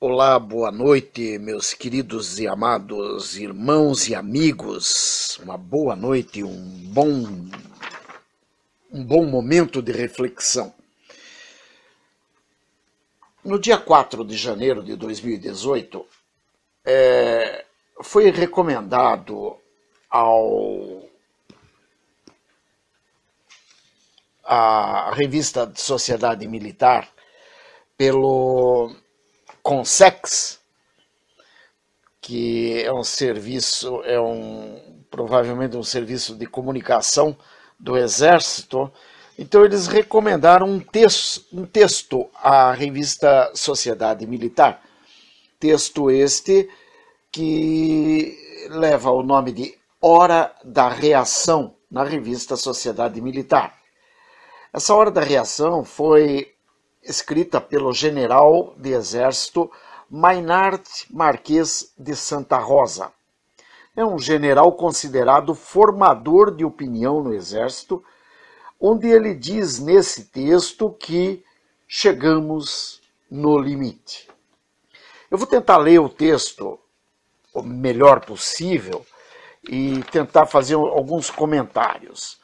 Olá, boa noite, meus queridos e amados irmãos e amigos. Uma boa noite, um bom momento de reflexão. No dia 4 de janeiro de 2018, foi recomendado à revista Sociedade Militar pelo Consex, que é um serviço, provavelmente um serviço de comunicação do Exército. Então eles recomendaram um texto à revista Sociedade Militar. Texto este que leva o nome de Hora da Reação, na revista Sociedade Militar. Essa Hora da Reação foi escrita pelo general de exército Maynard Marquês de Santa Rosa. É um general considerado formador de opinião no exército, onde ele diz nesse texto que chegamos no limite. Eu vou tentar ler o texto o melhor possível e tentar fazer alguns comentários.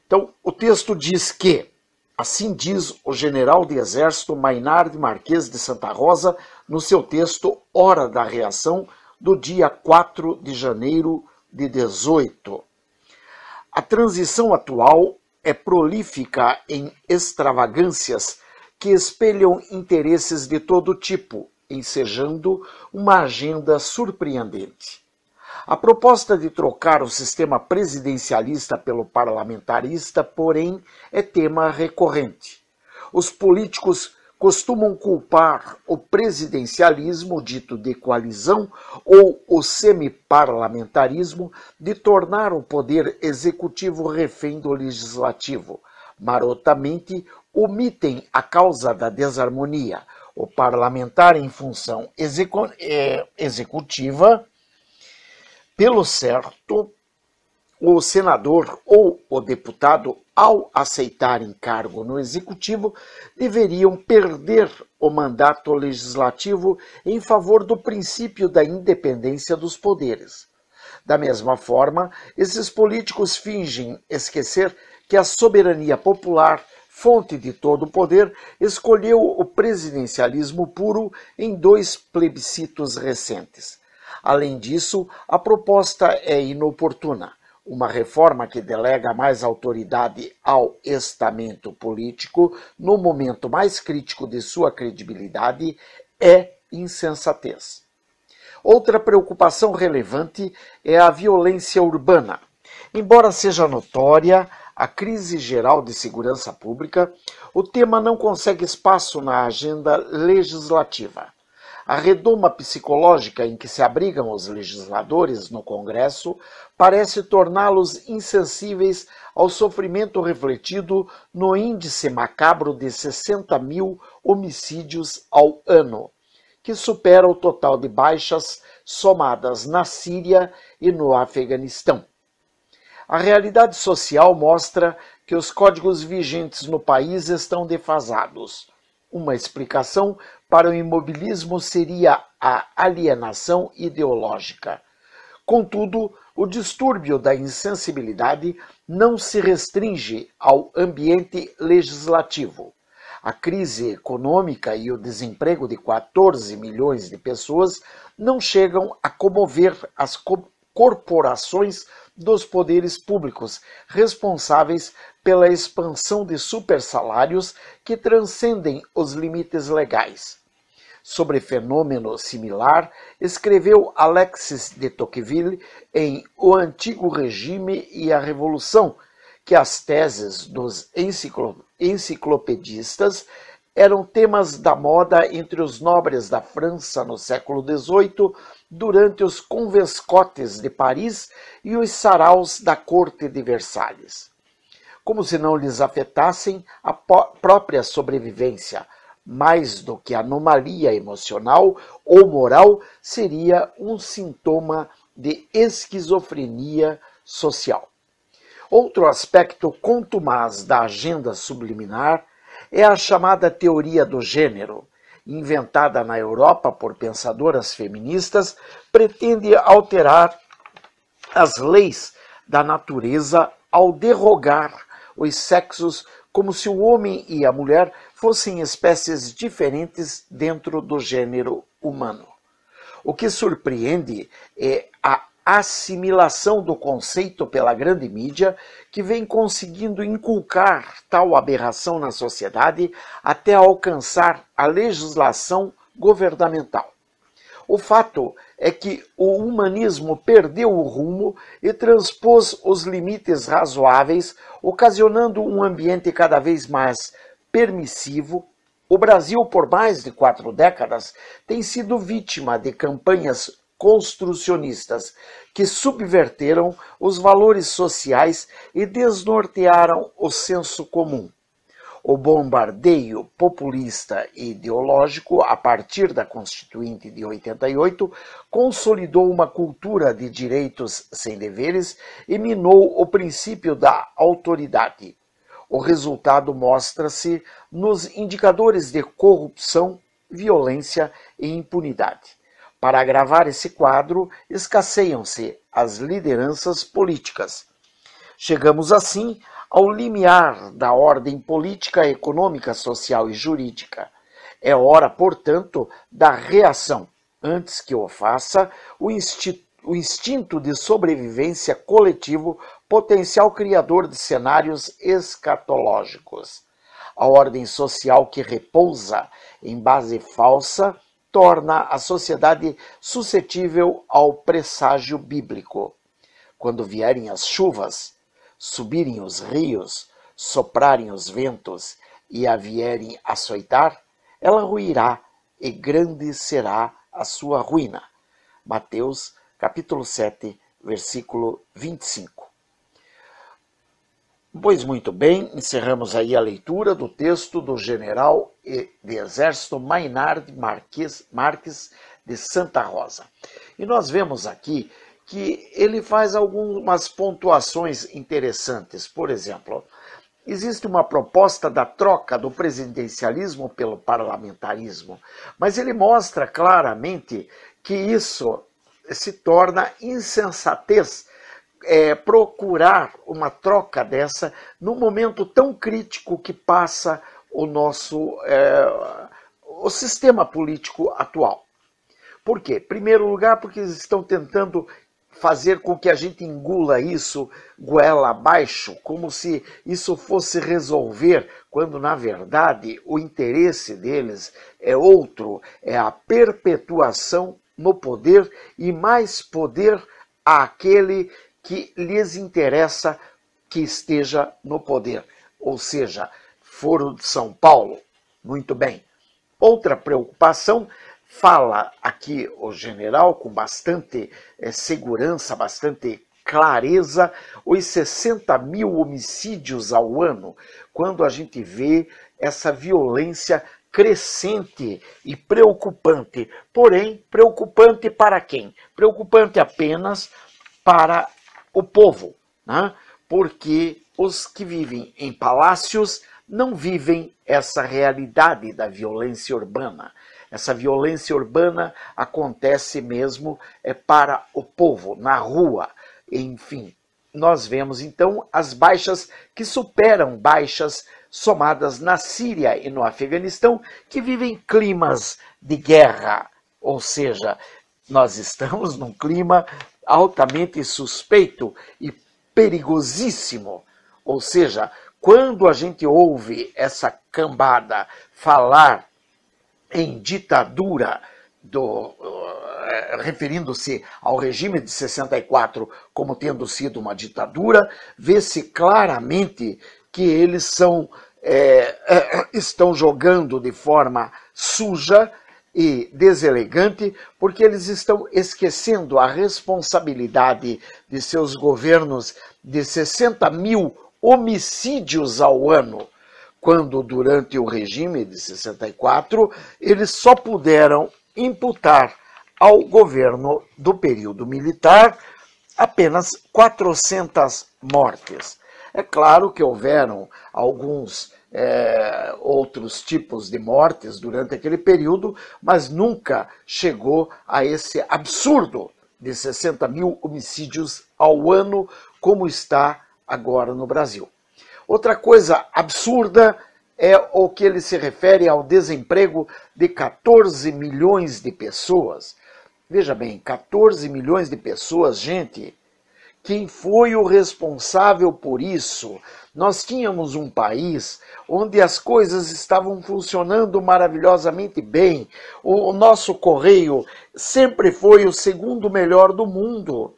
Então, o texto diz que: assim diz o general de exército Maynard Marquês de Santa Rosa no seu texto Hora da Reação, do dia 4 de janeiro de 18. A transição atual é prolífica em extravagâncias que espelham interesses de todo tipo, ensejando uma agenda surpreendente. A proposta de trocar o sistema presidencialista pelo parlamentarista, porém, é tema recorrente. Os políticos costumam culpar o presidencialismo, dito de coalizão, ou o semiparlamentarismo, de tornar o poder executivo refém do legislativo. Marotamente, omitem a causa da desarmonia. O parlamentar em função executiva, pelo certo, o senador ou o deputado, ao aceitar encargo no executivo, deveriam perder o mandato legislativo em favor do princípio da independência dos poderes. Da mesma forma, esses políticos fingem esquecer que a soberania popular, fonte de todo o poder, escolheu o presidencialismo puro em 2 plebiscitos recentes. Além disso, a proposta é inoportuna. Uma reforma que delega mais autoridade ao estamento político no momento mais crítico de sua credibilidade é insensatez. Outra preocupação relevante é a violência urbana. Embora seja notória a crise geral de segurança pública, o tema não consegue espaço na agenda legislativa. A redoma psicológica em que se abrigam os legisladores no Congresso parece torná-los insensíveis ao sofrimento refletido no índice macabro de 60 mil homicídios ao ano, que supera o total de baixas somadas na Síria e no Afeganistão. A realidade social mostra que os códigos vigentes no país estão defasados. Uma explicação para o imobilismo seria a alienação ideológica. Contudo, o distúrbio da insensibilidade não se restringe ao ambiente legislativo. A crise econômica e o desemprego de 14 milhões de pessoas não chegam a comover as corporações dos poderes públicos, responsáveis pela expansão de supersalários que transcendem os limites legais. Sobre fenômeno similar, escreveu Alexis de Tocqueville em O Antigo Regime e a Revolução, que as teses dos enciclopedistas eram temas da moda entre os nobres da França no século XVIII, durante os convescotes de Paris e os saraus da corte de Versalhes. Como se não lhes afetassem a própria sobrevivência, mais do que anomalia emocional ou moral, seria um sintoma de esquizofrenia social. Outro aspecto contumaz da agenda subliminar é a chamada teoria do gênero, inventada na Europa por pensadoras feministas, pretende alterar as leis da natureza ao derrogar os sexos como se o homem e a mulher fossem espécies diferentes dentro do gênero humano. O que surpreende é a assimilação do conceito pela grande mídia, que vem conseguindo inculcar tal aberração na sociedade até alcançar a legislação governamental. O fato é que o humanismo perdeu o rumo e transpôs os limites razoáveis, ocasionando um ambiente cada vez mais permissivo. O Brasil, por mais de 4 décadas, tem sido vítima de campanhas construcionistas que subverteram os valores sociais e desnortearam o senso comum. O bombardeio populista e ideológico, a partir da Constituinte de 88, consolidou uma cultura de direitos sem deveres e minou o princípio da autoridade. O resultado mostra-se nos indicadores de corrupção, violência e impunidade. Para agravar esse quadro, escasseiam-se as lideranças políticas. Chegamos assim ao limiar da ordem política, econômica, social e jurídica. É hora, portanto, da reação. Antes que o faça, o instinto de sobrevivência coletivo, potencial criador de cenários escatológicos. A ordem social que repousa em base falsa torna a sociedade suscetível ao presságio bíblico. Quando vierem as chuvas, subirem os rios, soprarem os ventos e a vierem açoitar, ela ruirá e grande será a sua ruína. Mateus, capítulo 7, versículo 25. Pois muito bem, encerramos aí a leitura do texto do general de exército Maynard Marques de Santa Rosa. E nós vemos aqui que ele faz algumas pontuações interessantes. Por exemplo, existe uma proposta da troca do presidencialismo pelo parlamentarismo, mas ele mostra claramente que isso se torna insensatez, procurar uma troca dessa num momento tão crítico que passa o sistema político atual. Por quê? Em primeiro lugar, porque eles estão tentando fazer com que a gente engula isso goela abaixo, como se isso fosse resolver, quando na verdade o interesse deles é outro, é a perpetuação no poder e mais poder àquele que lhes interessa que esteja no poder. Ou seja, Foro de São Paulo. Muito bem. Outra preocupação, fala aqui o general com bastante segurança, bastante clareza, os 60 mil homicídios ao ano, quando a gente vê essa violência crescente e preocupante. Porém, preocupante para quem? Preocupante apenas para o povo, né? Porque os que vivem em palácios não vivem essa realidade da violência urbana. Essa violência urbana acontece mesmo para o povo, na rua. Enfim, nós vemos então as baixas que superam baixas somadas na Síria e no Afeganistão, que vivem climas de guerra. Ou seja, nós estamos num clima altamente suspeito e perigosíssimo. Ou seja, quando a gente ouve essa cambada falar em ditadura, referindo-se ao regime de 64 como tendo sido uma ditadura, vê-se claramente que eles estão jogando de forma suja e deselegante, porque eles estão esquecendo a responsabilidade de seus governos de 60 mil homicídios ao ano, quando durante o regime de 64 eles só puderam imputar ao governo do período militar apenas 400 mortes. É claro que houveram alguns outros tipos de mortes durante aquele período, mas nunca chegou a esse absurdo de 60 mil homicídios ao ano, como está agora no Brasil. Outra coisa absurda é o que ele se refere ao desemprego de 14 milhões de pessoas. Veja bem, 14 milhões de pessoas, gente, quem foi o responsável por isso? Nós tínhamos um país onde as coisas estavam funcionando maravilhosamente bem. O nosso correio sempre foi o segundo melhor do mundo,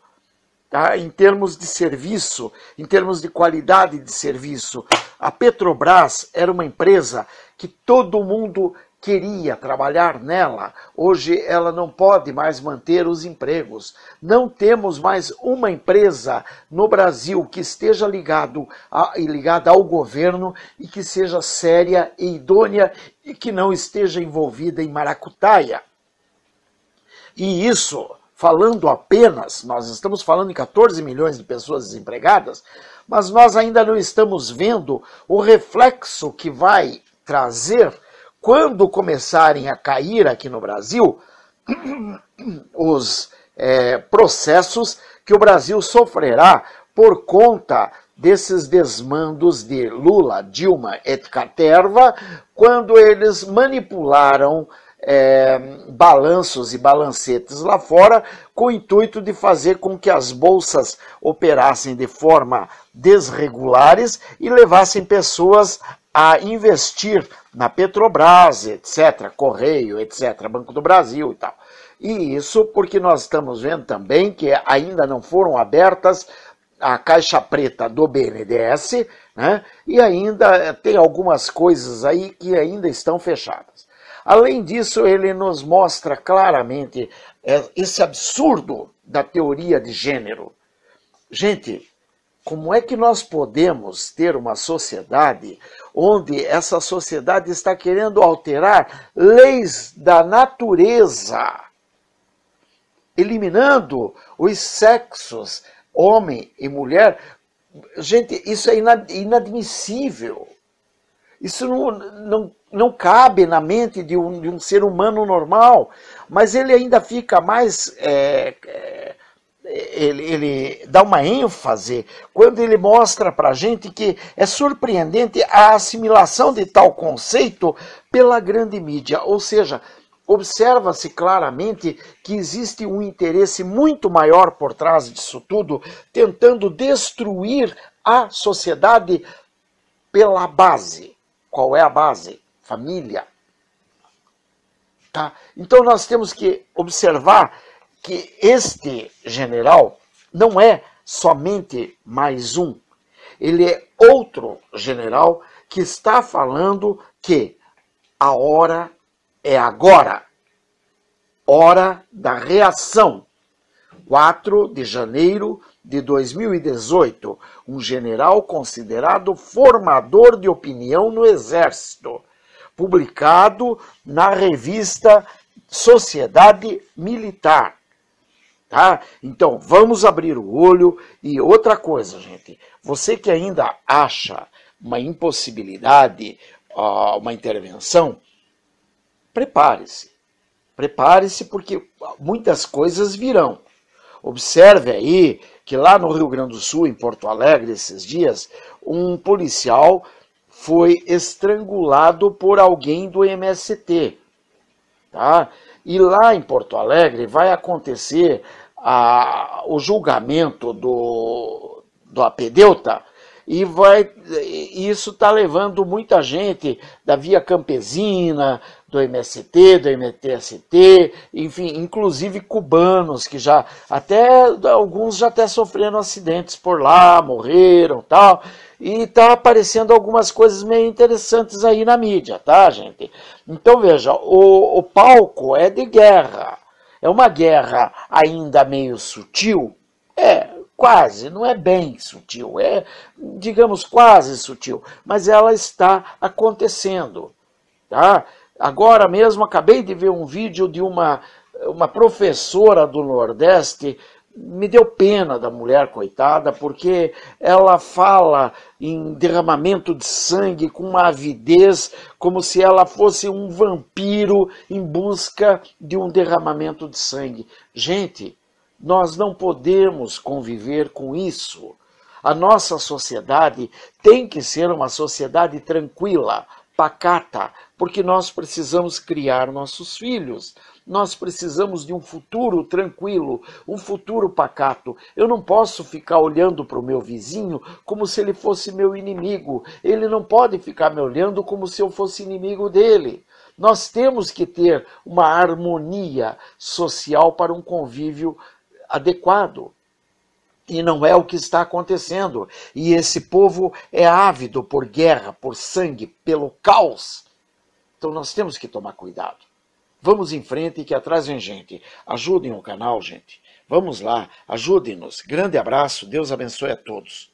tá? Em termos de serviço, em termos de qualidade de serviço. A Petrobras era uma empresa que todo mundo queria trabalhar nela. Hoje ela não pode mais manter os empregos. Não temos mais uma empresa no Brasil que esteja ligada ao governo e que seja séria e idônea e que não esteja envolvida em maracutaia. E isso, falando apenas, nós estamos falando em 14 milhões de pessoas desempregadas, mas nós ainda não estamos vendo o reflexo que vai trazer quando começarem a cair aqui no Brasil os processos que o Brasil sofrerá por conta desses desmandos de Lula, Dilma et caterva, quando eles manipularam balanços e balancetes lá fora com o intuito de fazer com que as bolsas operassem de forma desregulares e levassem pessoas a investir na Petrobras, etc., Correio, etc., Banco do Brasil e tal. E isso porque nós estamos vendo também que ainda não foram abertas a caixa preta do BNDES, né? E ainda tem algumas coisas aí que ainda estão fechadas. Além disso, ele nos mostra claramente esse absurdo da teoria de gênero. Gente, como é que nós podemos ter uma sociedade onde essa sociedade está querendo alterar leis da natureza, eliminando os sexos, homem e mulher? Gente, isso é inadmissível. Isso não cabe na mente de um ser humano normal, mas ele ainda fica mais... Ele dá uma ênfase quando ele mostra para a gente que é surpreendente a assimilação de tal conceito pela grande mídia. Ou seja, observa-se claramente que existe um interesse muito maior por trás disso tudo, tentando destruir a sociedade pela base. Qual é a base? Família. Tá? Então nós temos que observar que este general não é somente mais um. Ele é outro general que está falando que a hora é agora. Hora da reação. 4 de janeiro de 2018, um general considerado formador de opinião no Exército, publicado na revista Sociedade Militar. Tá? Então, vamos abrir o olho. E outra coisa, gente, você que ainda acha uma impossibilidade, uma intervenção, prepare-se. Prepare-se porque muitas coisas virão. Observe aí que lá no Rio Grande do Sul, em Porto Alegre, esses dias, um policial foi estrangulado por alguém do MST. Tá? E lá em Porto Alegre vai acontecer o julgamento do apedeuta, e isso está levando muita gente da Via Campesina, do MST, do MTST, enfim, inclusive cubanos, que já, alguns já até sofreram acidentes por lá, morreram e tal, e está aparecendo algumas coisas meio interessantes aí na mídia, tá, gente? Então, veja, o palco é de guerra. É uma guerra ainda meio sutil? Quase, não é bem sutil, digamos, quase sutil, mas ela está acontecendo, tá? Agora mesmo acabei de ver um vídeo de uma professora do Nordeste me deu pena da mulher, coitada, porque ela fala em derramamento de sangue com uma avidez, como se ela fosse um vampiro em busca de um derramamento de sangue. Gente, nós não podemos conviver com isso. A nossa sociedade tem que ser uma sociedade tranquila, pacata, porque nós precisamos criar nossos filhos. Nós precisamos de um futuro tranquilo, um futuro pacato. Eu não posso ficar olhando para o meu vizinho como se ele fosse meu inimigo. Ele não pode ficar me olhando como se eu fosse inimigo dele. Nós temos que ter uma harmonia social para um convívio adequado. E não é o que está acontecendo. E esse povo é ávido por guerra, por sangue, pelo caos. Então nós temos que tomar cuidado. Vamos em frente que atrás vem gente. Ajudem o canal, gente. Vamos lá, ajudem-nos. Grande abraço, Deus abençoe a todos.